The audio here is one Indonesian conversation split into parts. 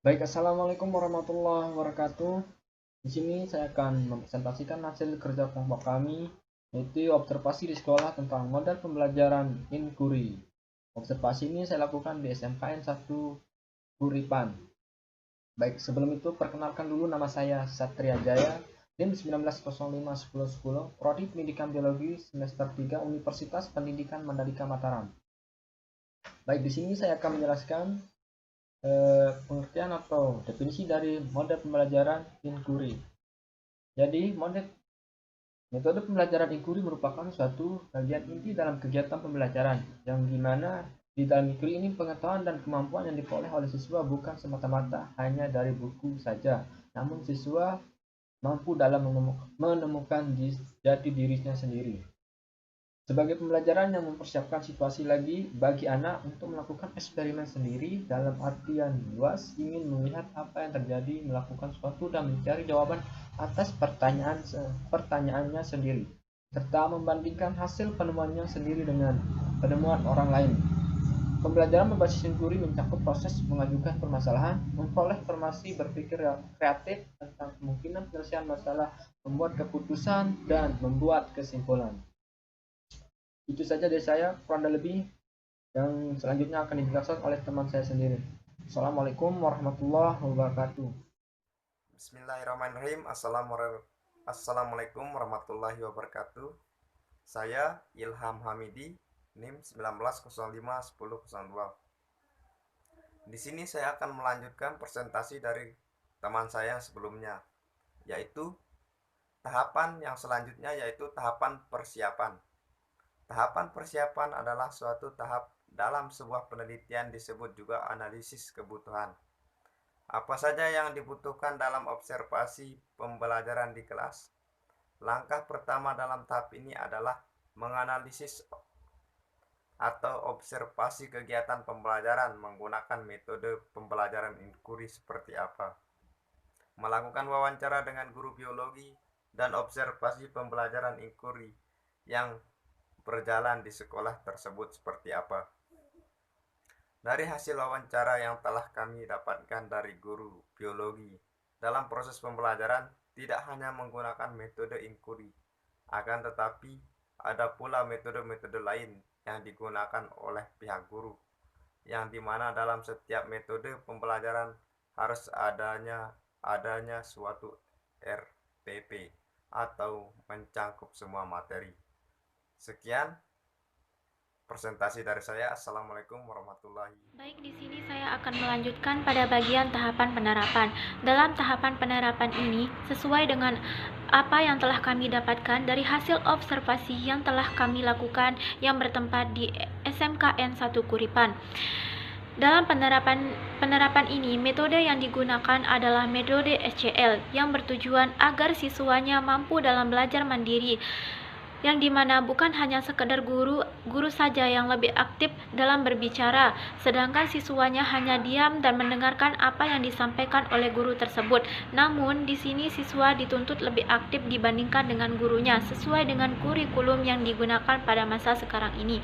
Baik, assalamualaikum warahmatullahi wabarakatuh. Di sini saya akan mempresentasikan hasil kerja kelompok kami, yaitu observasi di sekolah tentang model pembelajaran inquiry. Observasi ini saya lakukan di SMKN 1 Kuripan. Baik, sebelum itu perkenalkan dulu, nama saya Satria Jaya, NIM 19051010, Prodi Pendidikan Biologi semester 3 Universitas Pendidikan Mandalika Mataram. Baik, di sini saya akan menjelaskan pengertian atau definisi dari model pembelajaran inquiry. Jadi, metode pembelajaran inquiry merupakan suatu bagian inti dalam kegiatan pembelajaran, yang dimana di dalam inquiry ini pengetahuan dan kemampuan yang diperoleh oleh siswa bukan semata-mata hanya dari buku saja, namun siswa mampu dalam menemukan jati dirinya sendiri. Sebagai pembelajaran yang mempersiapkan situasi lagi bagi anak untuk melakukan eksperimen sendiri, dalam artian luas ingin melihat apa yang terjadi, melakukan sesuatu dan mencari jawaban atas pertanyaannya sendiri, serta membandingkan hasil penemuannya sendiri dengan penemuan orang lain. Pembelajaran berbasis inquiry mencakup proses mengajukan permasalahan, memperoleh informasi, berpikir kreatif tentang kemungkinan penyelesaian masalah, membuat keputusan, dan membuat kesimpulan. Itu saja dari saya, kurang lebih. Yang selanjutnya akan dijelaskan oleh teman saya sendiri. Assalamualaikum warahmatullahi wabarakatuh. Bismillahirrahmanirrahim. Assalamualaikum warahmatullahi wabarakatuh. Saya Ilham Hamidi, NIM 19051002. Di sini saya akan melanjutkan presentasi dari teman saya yang sebelumnya, yaitu tahapan yang selanjutnya, yaitu tahapan persiapan. Tahapan persiapan adalah suatu tahap dalam sebuah penelitian, disebut juga analisis kebutuhan. Apa saja yang dibutuhkan dalam observasi pembelajaran di kelas? Langkah pertama dalam tahap ini adalah menganalisis atau observasi kegiatan pembelajaran menggunakan metode pembelajaran inquiry seperti apa. Melakukan wawancara dengan guru biologi dan observasi pembelajaran inquiry yang berjalan di sekolah tersebut seperti apa. Dari hasil wawancara yang telah kami dapatkan dari guru biologi, dalam proses pembelajaran tidak hanya menggunakan metode inquiry, akan tetapi ada pula metode-metode lain yang digunakan oleh pihak guru, yang dimana dalam setiap metode pembelajaran harus adanya suatu RPP atau mencangkup semua materi. Sekian presentasi dari saya. Assalamualaikum warahmatullahi wabarakatuh. Baik, di sini saya akan melanjutkan pada bagian tahapan penerapan. Dalam tahapan penerapan ini, sesuai dengan apa yang telah kami dapatkan dari hasil observasi yang telah kami lakukan yang bertempat di SMKN 1 Kuripan. Dalam penerapan ini, metode yang digunakan adalah metode SCL yang bertujuan agar siswanya mampu dalam belajar mandiri, yang dimana bukan hanya sekedar guru saja yang lebih aktif dalam berbicara, sedangkan siswanya hanya diam dan mendengarkan apa yang disampaikan oleh guru tersebut. Namun di sini siswa dituntut lebih aktif dibandingkan dengan gurunya, sesuai dengan kurikulum yang digunakan pada masa sekarang ini.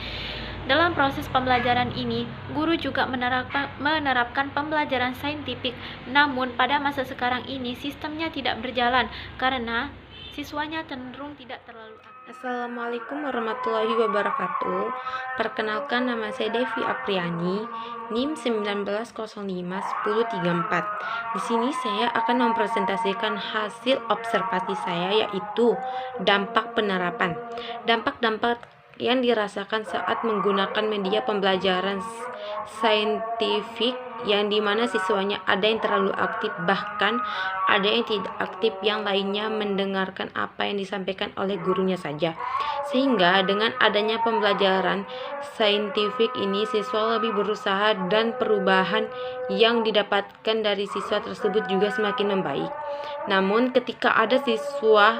Dalam proses pembelajaran ini, guru juga menerapkan pembelajaran saintifik. Namun pada masa sekarang ini sistemnya tidak berjalan karena siswanya cenderung tidak terlalu aktif. Assalamualaikum warahmatullahi wabarakatuh. Perkenalkan, nama saya Devi Apriani, NIM 19051034. Di sini saya akan mempresentasikan hasil observasi saya, yaitu dampak penerapan. Dampak-dampak yang dirasakan saat menggunakan media pembelajaran saintifik, yang dimana siswanya ada yang terlalu aktif, bahkan ada yang tidak aktif, yang lainnya mendengarkan apa yang disampaikan oleh gurunya saja. Sehingga dengan adanya pembelajaran saintifik ini, siswa lebih berusaha dan perubahan yang didapatkan dari siswa tersebut juga semakin membaik. Namun ketika ada siswa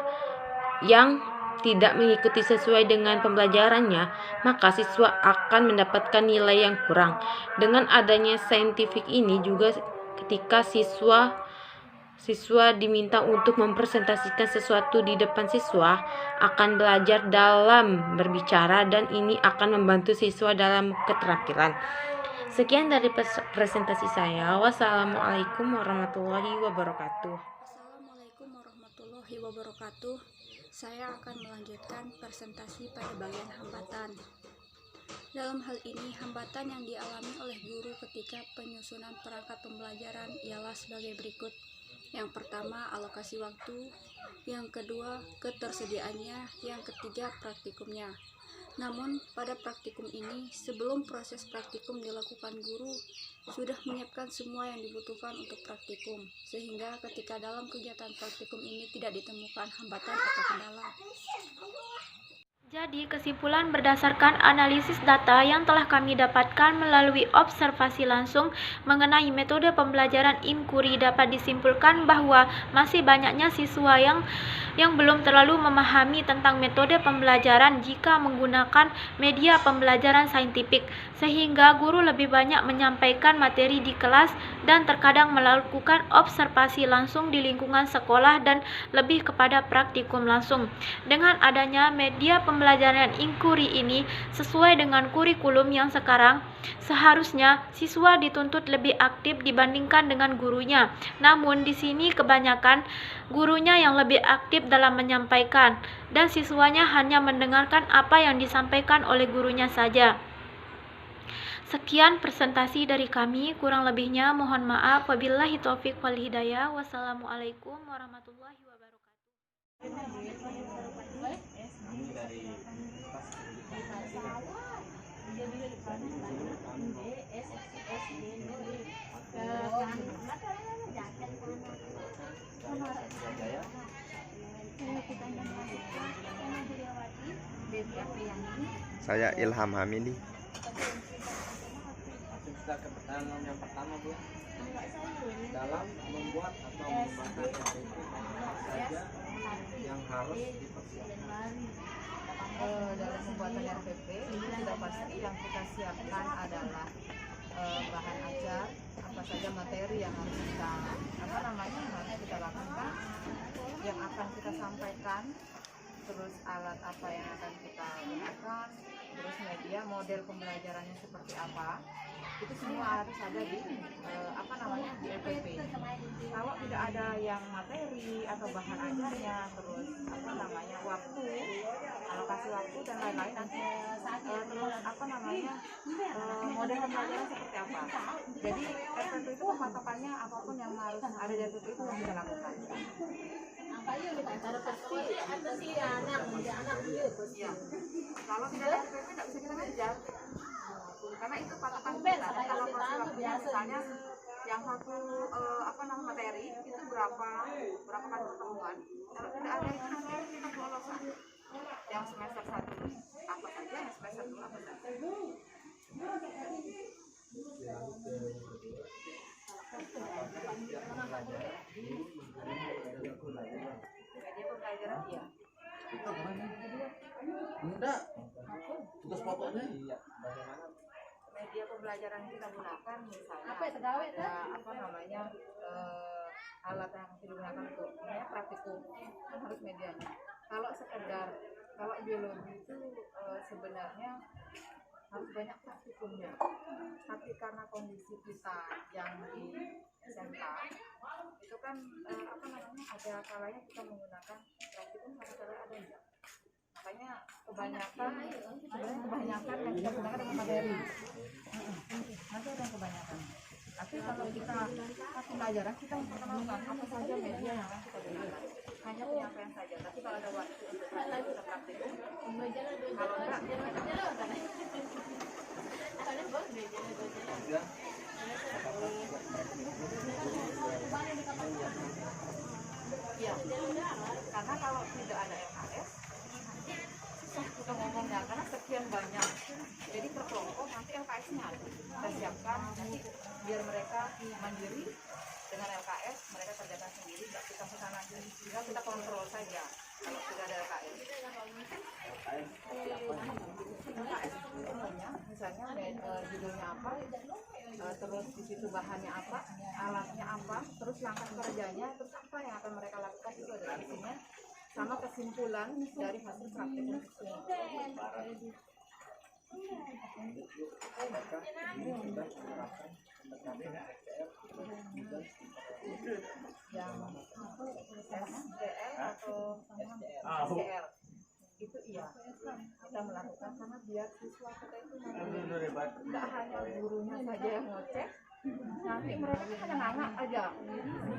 yang tidak mengikuti sesuai dengan pembelajarannya, maka siswa akan mendapatkan nilai yang kurang. Dengan adanya saintifik ini juga, ketika siswa diminta untuk mempresentasikan sesuatu di depan siswa, akan belajar dalam berbicara, dan ini akan membantu siswa dalam keterampilan. Sekian dari presentasi saya. Wassalamualaikum warahmatullahi wabarakatuh. Assalamualaikum warahmatullahi wabarakatuh. Saya akan melanjutkan presentasi pada bagian hambatan. Dalam hal ini, hambatan yang dialami oleh guru ketika penyusunan perangkat pembelajaran ialah sebagai berikut. Yang pertama, alokasi waktu. Yang kedua, ketersediaannya. Yang ketiga, praktikumnya. Namun, pada praktikum ini, sebelum proses praktikum dilakukan, guru sudah menyiapkan semua yang dibutuhkan untuk praktikum, sehingga ketika dalam kegiatan praktikum ini tidak ditemukan hambatan atau kendala. Jadi, kesimpulan berdasarkan analisis data yang telah kami dapatkan melalui observasi langsung mengenai metode pembelajaran inquiry dapat disimpulkan bahwa masih banyaknya siswa yang belum terlalu memahami tentang metode pembelajaran jika menggunakan media pembelajaran saintifik, sehingga guru lebih banyak menyampaikan materi di kelas dan terkadang melakukan observasi langsung di lingkungan sekolah dan lebih kepada praktikum langsung. Dengan adanya media pembelajaran inquiry ini sesuai dengan kurikulum yang sekarang, seharusnya siswa dituntut lebih aktif dibandingkan dengan gurunya. Namun di sini kebanyakan gurunya yang lebih aktif dalam menyampaikan dan siswanya hanya mendengarkan apa yang disampaikan oleh gurunya saja. Sekian presentasi dari kami, kurang lebihnya mohon maaf. Wabillahi taufik wal hidayah. Wassalamualaikum warahmatullahi wabarakatuh. Saya Ilham Hamidi. Kita ke pertanyaan yang pertama, Bu. Dalam membuat atau mengembangkan RPP, apa saja yang harus dipersiapkan? Dalam pembuatan RPP itu sudah pasti yang kita siapkan adalah bahan ajar, apa saja materi yang harus kita harus kita lakukan, yang akan kita sampaikan, terus alat apa yang akan kita gunakan, terus media model pembelajarannya seperti apa. Itu semua harus ada di di RPP. Kalau tidak ada yang materi atau bahan ajarnya, terus waktu, alokasi waktu dan lain-lain, terus model pembelajaran seperti apa. Jadi RPP itu patokannya apapun yang harus ada di RPP itu yang kita lakukan. Ya. Kalau tidak ada RPP tidak bisa kita kejar. Karena itu patokan kita. Kalau waktunya misalnya yang satu materi itu berapa kali pertemuan. Kalau tidak ada itu nanti kita kelolosan. Yang semester 1 apa saja, yang semester 2 apa saja. Media pembelajaran iya. Enggak. Tugas pokoknya iya. Media pembelajaran yang kita gunakan misalnya alat yang digunakan untuk praktikum kan harus medianya. Kalau biologi itu sebenarnya harus banyak praktikumnya, tapi karena kondisi kita yang di SMK itu kan ada kalanya kita menggunakan praktikum, ada kalanya ada enggak. Makanya kebanyakan yang kita gunakan dengan materi. Nanti ada yang kebanyakan. Tapi kalau kita pembelajaran kita memperkenalkan apa saja media yang akan kita gunakan. Hanya penyampaian saja. Tapi kalau ada waktu untuk kita praktikum, kalau enggak ya, karena kalau tidak ada LKS susah kita ngomongnya karena sekian banyak. Jadi per kelompok nanti LKS-nya kita siapkan nanti biar mereka mandiri dengan LKS, mereka kerjakan sendiri, nggak kita kesana tinggal kita kontrol saja kalau tidak ada LKS. LKS umumnya misalnya judulnya apa, terus di situ bahannya apa, alatnya apa, terus langkah kerjanya, terus apa yang akan mereka lakukan itu ada isinya, sama kesimpulan dari hasil praktek. Apakah ini sudah menerapkan pendekatan SDR juga yang SDL atau SDL itu iya kita melakukan karena biar siswa kita itu tidak hanya gurunya saja yang ngecek, nanti mereka kan hanya nganak aja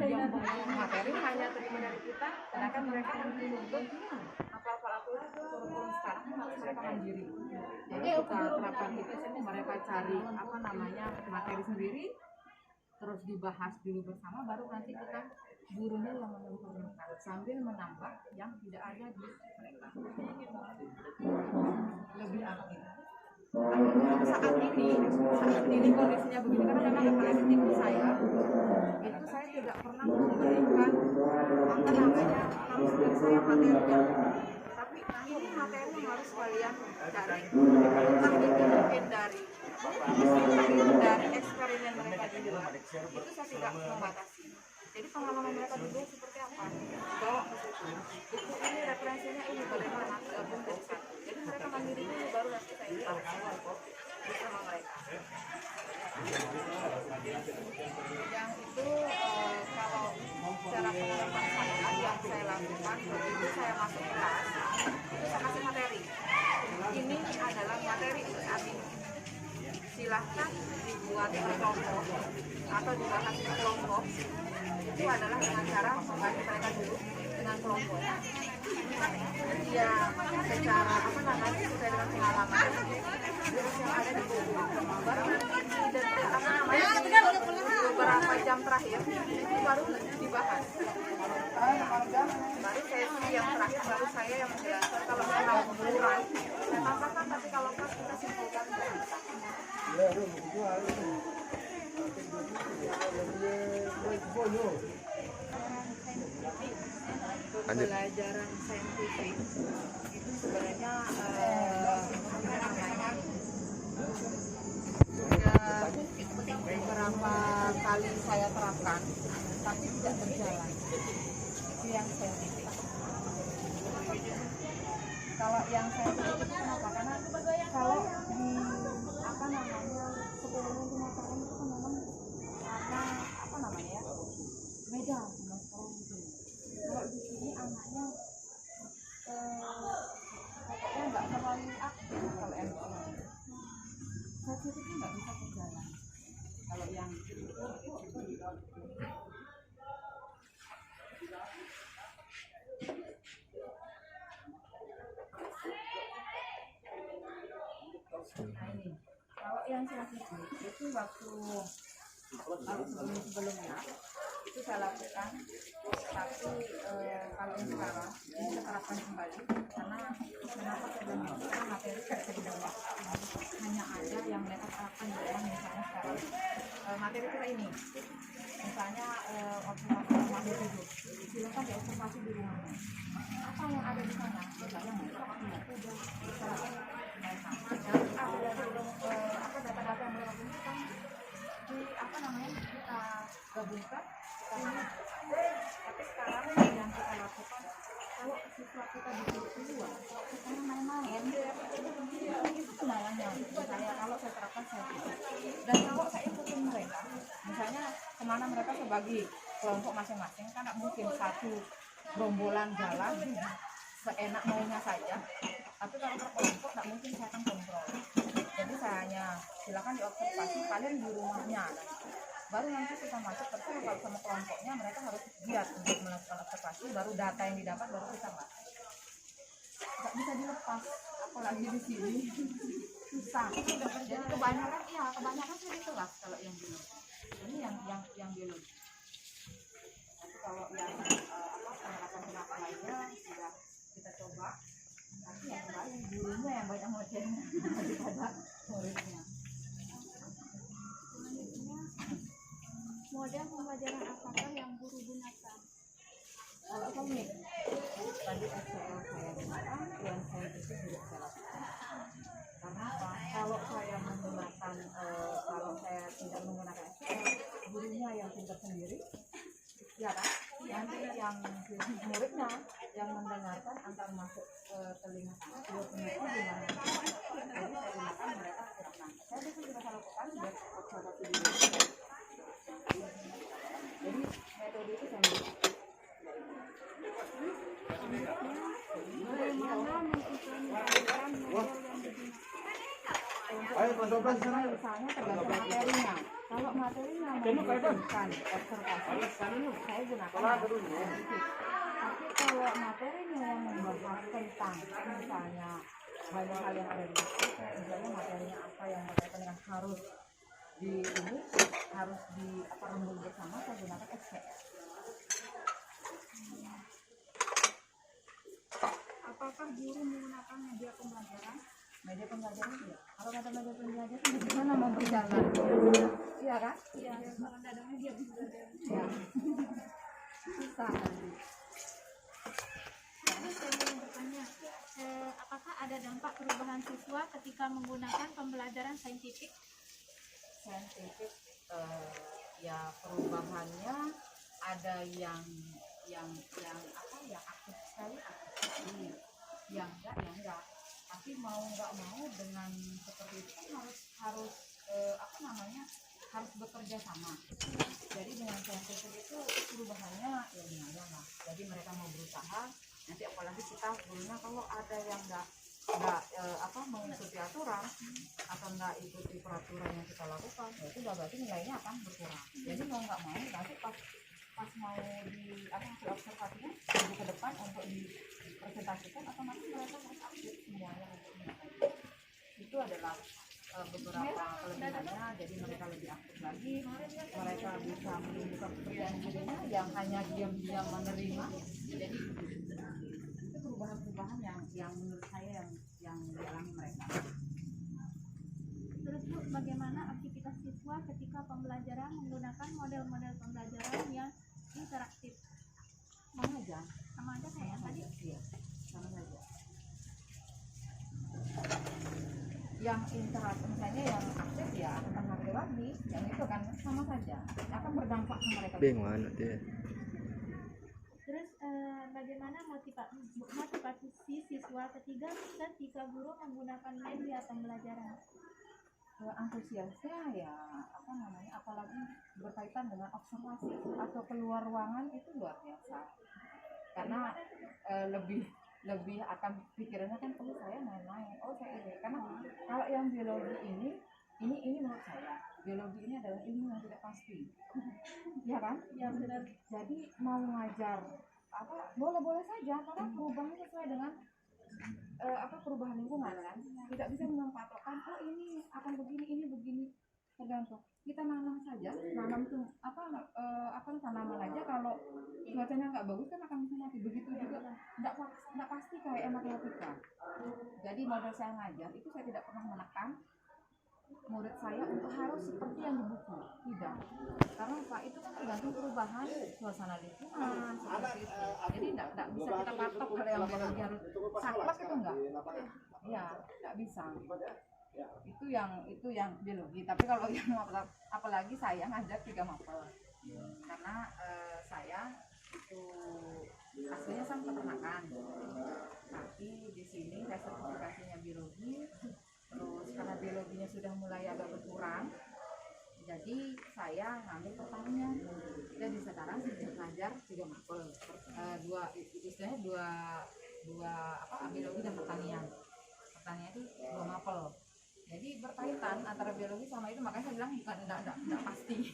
yang materi hanya terima dari kita, sedangkan mereka yang menuntut aparatur kurikulum sekarang harus mereka mandiri. Jadi kita terapkan itu mereka cari materi sendiri, terus dibahas dulu bersama, baru nanti kita gurunya yang menyempurnakan sambil menambah yang tidak ada di mereka, lebih aktif. Saat ini kondisinya begini karena memang kepala tipe saya itu saya tidak pernah memberikan harus dari saya materinya, tapi ini materi yang harus kalian cari, entah itu mungkin dari eksperimen mereka di luar, itu saya tidak membatasi. Jadi pengalaman mereka dulu seperti apa, bawa ke situ. Ini referensinya ini bagaimana gabung dari satu. Jadi mereka mandiri dulu, baru nanti saya bersama mereka. Yang itu kalau cara penerapan saya yang saya lakukan begitu saya masuk kelas itu saya kasih materi. Ini adalah materi arti. Silahkan dibuat kelompok atau dibahas di kelompok. Itu adalah dengan cara membantu mereka dulu dengan kelompoknya. Ya secara sesuai dengan pengalaman virus yang ada di tubuh. Baru nanti beberapa jam terakhir itu baru dibahas. Baru sesi yang terakhir baru saya yang menjelaskan kalau memang kurang saya tambahkan, tapi kalau pas kita simpulkan. Pembelajaran saintifik itu sebenarnya sudah beberapa kali saya terapkan, tapi tidak berjalan. Itu yang saintifik. Kalau yang saintifik itu kenapa? Karena kalau di 10 tahun itu kan memang karena beda sama sekarang gitu. Kalau di sini anaknya pokoknya nggak terlalu aktif kalau yang satu itu nggak bisa berjalan. Kalau yang ini kalau yang selanjutnya itu waktu sebelumnya itu saya lakukan, tapi kalau yang sekarang ini saya terapkan kembali karena kenapa sebelumnya karena materi tidak bisa didapat, hanya ada yang mereka terapkan di dalam. Misalnya sekarang materi kita ini misalnya observasi tidur, silakan diobservasi di rumahnya apa yang ada di sana, misalnya mereka pakai kuda, mereka ada data-data yang mereka gunakan kita gabungkan kita manfaatkan. Tapi sekarang yang kita lakukan kalau siswa kita di luar kita main-main itu kendalanya saya kalau saya terapkan saya dan kalau saya ikutin mereka misalnya kemana mereka sebagi kelompok masing-masing kan tidak mungkin satu gerombolan jalan seenak maunya saja, tapi kalau berkelompok tidak mungkin saya akan kontrol. Jadi saya hanya silakan diobservasi kalian di rumahnya, baru nanti kita masuk bersama kalau sama kelompoknya mereka harus giat untuk melakukan observasi, baru data yang didapat baru kita bahas. Nggak bisa dilepas, apalagi di sini susah. Jadi kebanyakan sih di kelas kalau yang dulu. Ini yang dulu. Tapi kalau yang penerapan lainnya sudah kita coba. Tapi yang lain gurunya yang banyak ngocehnya daripada muridnya. Model pembelajaran apakah yang guru gunakan? Kalau komik tadi SPL saya gunakan, yang saya itu juga saya lakukan. Karena apa? Kalau saya menggunakan, kalau saya tidak menggunakan SPL, gurunya yang pintar sendiri, ya kan? Nanti yang muridnya yang mendengarkan antar masuk ke telinga sana, dia punya gimana? Jadi saya gunakan misalnya tergantung materinya. Kalau materinya membutuhkan observasi, saya gunakan saintifik. Tapi kalau materinya yang membahas tentang misalnya banyak hal yang ada di situ, misalnya materinya apa yang berkaitan dengan harus rembuk bersama, saya gunakan SPR. Apakah guru menggunakan media pembelajaran? Media pembelajaran iya. Kalau ada media pembelajaran bagaimana mau berjalan? Iya kan? Iya. Kalau tidak ada media pembelajaran. Iya. Susah nanti. Terus saya ingin bertanya, apakah ada dampak perubahan siswa ketika menggunakan pembelajaran saintifik? Saintifik ya perubahannya ada yang aktif sekali, yang enggak. Tapi mau nggak mau dengan seperti itu kan harus bekerja sama. Jadi dengan saintifik itu perubahannya ya lumayan lah. Jadi mereka mau berusaha, nanti apalagi kita gurunya kalau ada yang nggak mengikuti aturan atau nggak ikuti peraturan yang kita lakukan, ya itu berarti nilainya akan berkurang. Jadi mau nggak mau nanti pas mau hasil observasinya minggu ke depan untuk dipresentasikan, atau nanti mereka harus aktif semuanya untuk melakukan. Itu adalah beberapa kelebihannya. Jadi mereka lebih aktif lagi, mereka bisa menunjukkan kepercayaan dirinya yang hanya diam-diam menerima. Jadi itu perubahan-perubahan yang menurut saya yang dialami mereka. Terus Bu, bagaimana aktivitas siswa ketika pembelajaran menggunakan model-model pembelajaran yang interaktif? Sama aja Kayak yang tadi? Iya, sama saja. Yang interaktif misalnya yang aktif ya akan lagi, yang itu kan sama saja akan berdampak ke mereka. Bingung dia. Terus bagaimana motivasi siswa ketika guru menggunakan media pembelajaran? Antusiasnya ya apalagi berkaitan dengan observasi atau keluar ruangan itu luar biasa, karena lebih akan pikirannya kan saya main-main, saya ini, karena kalau yang biologi ini menurut saya biologi ini adalah ilmu yang tidak pasti. Ya kan? Ya benar. Jadi mau ngajar boleh-boleh saja, karena perubahan sesuai dengan perubahan lingkungan kan, tidak bisa mempatokkan ini akan begini, ini begini, tergantung kita nanam saja. Nanam tuh tanaman aja kalau cuacanya nggak bagus kan akan mati. Begitu juga nggak pasti kayak matematika. Jadi model saya ngajar itu saya tidak pernah menekan murid saya untuk harus seperti yang di buku, tidak, karena itu kan tergantung perubahan suasana lingkungan seperti itu. Jadi tidak bisa kita patok kalau yang biologi harus saklek, itu enggak, ya nggak bisa. Itu yang biologi. Tapi kalau yang apalagi saya ngajar 3 mapel, karena saya itu aslinya sama peternakan, tapi di sini saya sertifikasinya biologi. Terus karena biologinya sudah mulai agak berkurang, jadi saya ngambil pertanian. Jadi sekarang saya ngajar 3 mapel, istilahnya dua biologi dan pertanian. Pertanian itu 2 mapel. Jadi berkaitan antara biologi sama itu, makanya saya bilang bukan enggak pasti.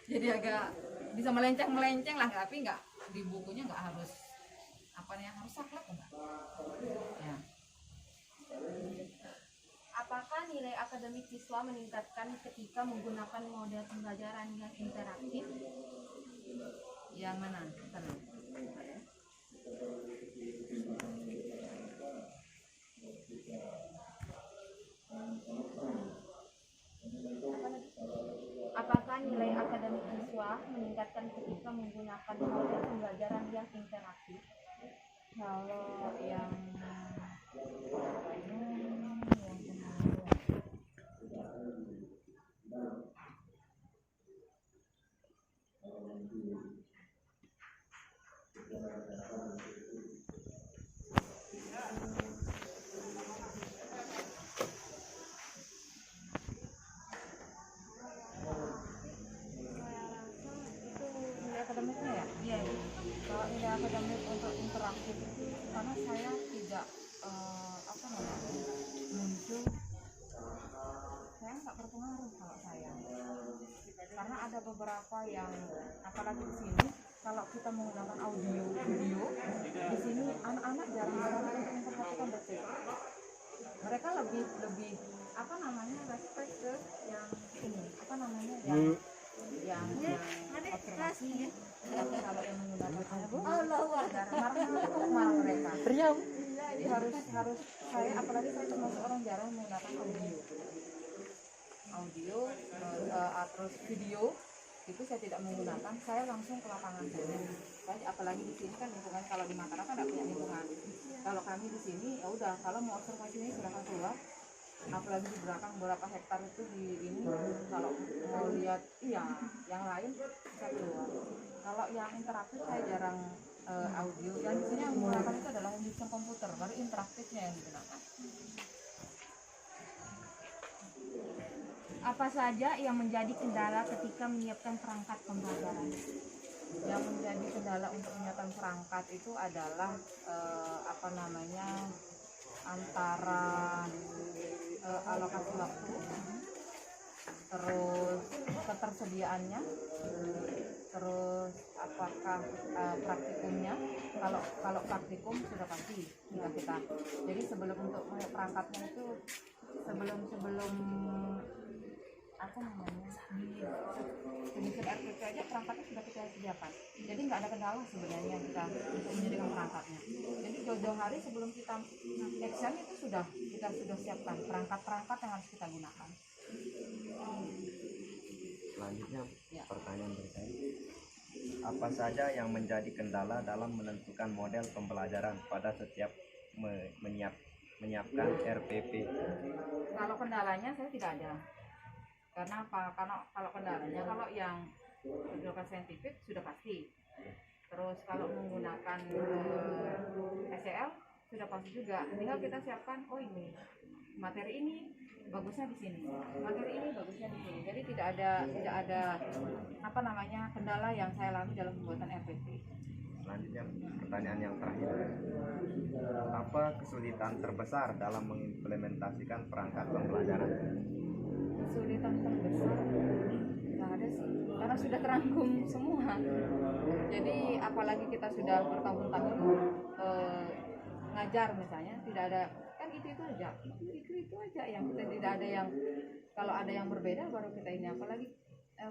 Jadi agak bisa melenceng lah, tapi enggak di bukunya enggak harus harus saklek enggak. Ya. Apakah nilai akademik siswa meningkatkan ketika menggunakan model pembelajaran yang interaktif? Yang mana? Apakah nilai akademik siswa meningkatkan ketika menggunakan model pembelajaran yang interaktif? Kalau yang akademiknya ya? Iya. Kalau nilai akademik untuk interaktif itu, karena saya tidak muncul berpengaruh kalau saya, karena ada beberapa yang apalagi di sini kalau kita menggunakan audio video di sini anak-anak jarang untuk memperhatikan detik. Mereka lebih apa namanya respect ke yang ini apa namanya yang observasi. Kalau yang menggunakan audio jarang marah mereka. Jadi harus saya apalagi saya termasuk orang jarang menggunakan audio terus video itu saya tidak menggunakan, saya langsung ke lapangan saja. Apalagi di sini kan lingkungan, kalau di Mataram kan tidak punya lingkungan. Kalau kami di sini ya udah, kalau mau observasi ini silahkan keluar. Apalagi di belakang berapa hektar itu di ini, kalau mau lihat yang lain bisa keluar. Kalau yang interaktif saya jarang audio. Yang di sini yang menggunakan itu adalah sistem komputer, baru interaktifnya yang digunakan. Apa saja yang menjadi kendala ketika menyiapkan perangkat pembelajaran? Yang menjadi kendala untuk menyiapkan perangkat itu adalah antara alokasi waktu, terus ketersediaannya, terus apakah praktikumnya. Kalau praktikum sudah pasti kita. Jadi sebelum untuk perangkatnya itu sebelum penyusun RPP aja perangkatnya sudah kita sediakan. Jadi nggak ada kendala sebenarnya kita untuk menyediakan perangkatnya. Jadi jauh-jauh hari sebelum kita action itu kita sudah siapkan perangkat yang harus kita gunakan. Selanjutnya pertanyaan berikutnya. Apa saja yang menjadi kendala dalam menentukan model pembelajaran pada setiap menyiapkan RPP? Kalau kendalanya saya tidak ada. Karena apa? Kalau kendalanya kalau yang berdasarkan saintifik sudah pasti. Terus kalau menggunakan SEL sudah pasti juga. Tinggal kita siapkan, ini materi ini bagusnya di sini, materi ini bagusnya di sini. Jadi tidak ada kendala yang saya alami dalam pembuatan RPP. Selanjutnya pertanyaan yang terakhir. Apa kesulitan terbesar dalam mengimplementasikan perangkat pembelajaran? Kesulitan terbesar nggak ada sih, karena sudah terangkum semua. Jadi apalagi kita sudah bertahun-tahun ngajar misalnya, tidak ada kan itu aja yang kita tidak ada yang, kalau ada yang berbeda baru kita ini. Apalagi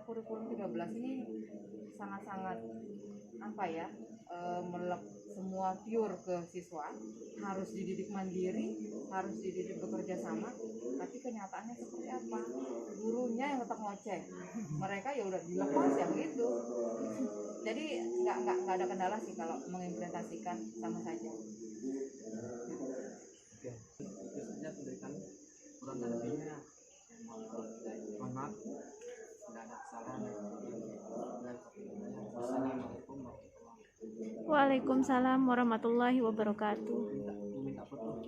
kurikulum 13 ini sangat-sangat melek semua pure ke siswa, harus dididik mandiri, harus dididik bekerja sama. Tapi kenyataannya seperti apa? Gurunya yang tetap ngoceh, mereka ya udah dilepas ya begitu. Jadi nggak ada kendala sih kalau mengimplementasikan, sama saja. Oke, itu saja berikan kurang dan lebihnya. Mohon maaf, tidak ada kesalahan. Wassalamualaikum warahmatullahi wabarakatuh. Waalaikumsalam warahmatullahi wabarakatuh. Minta foto.